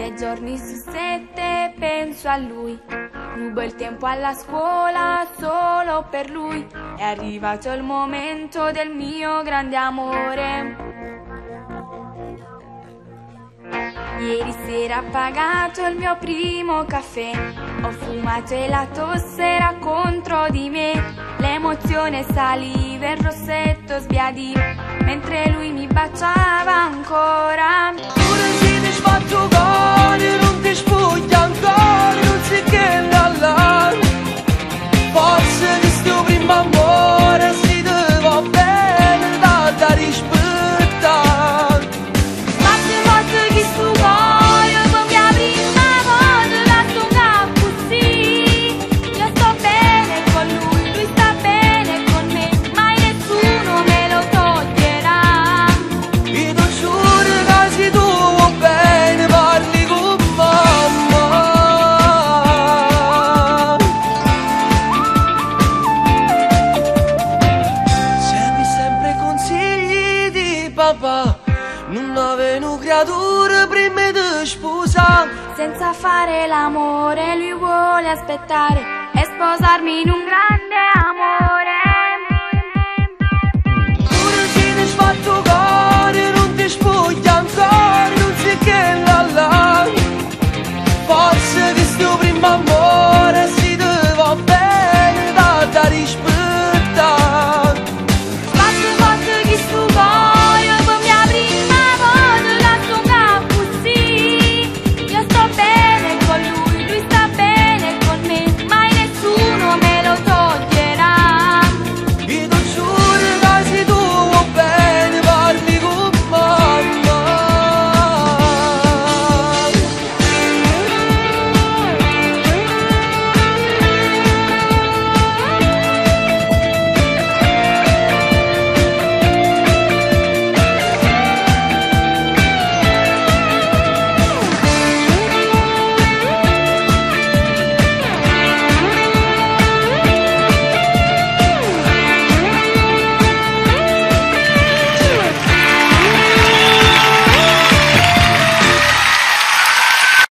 6 giorni su 7 penso a lui. Rubo il tempo alla scuola solo per lui. È arrivato il momento del mio grande amore. Ieri sera ho pagato il mio primo caffè. Ho fumato e la tosse era contro di me. L'emozione saliva e il rossetto sbiadì mentre lui mi baciava ancora. Tu non sei disfatto cuore, non ti spoglia ancora, non sai che là. Forse di sto primo amore si te va bene da rispettare. Quante volte che sto cuore come la prima volta la stonga così. Io sto bene con lui, lui sta bene con me, mai nessuno me lo toglierà. Io ti giuro che se tu va bene parli con mamma. Segui sempre consigli di papà, non avevano creature prima di sposare. Senza fare l'amore lui vuole aspettare e sposarmi in un grande amore. Tu non sei disfatto cuore, non ti spoglia ancora, non sai che là. Forse di sto primo amore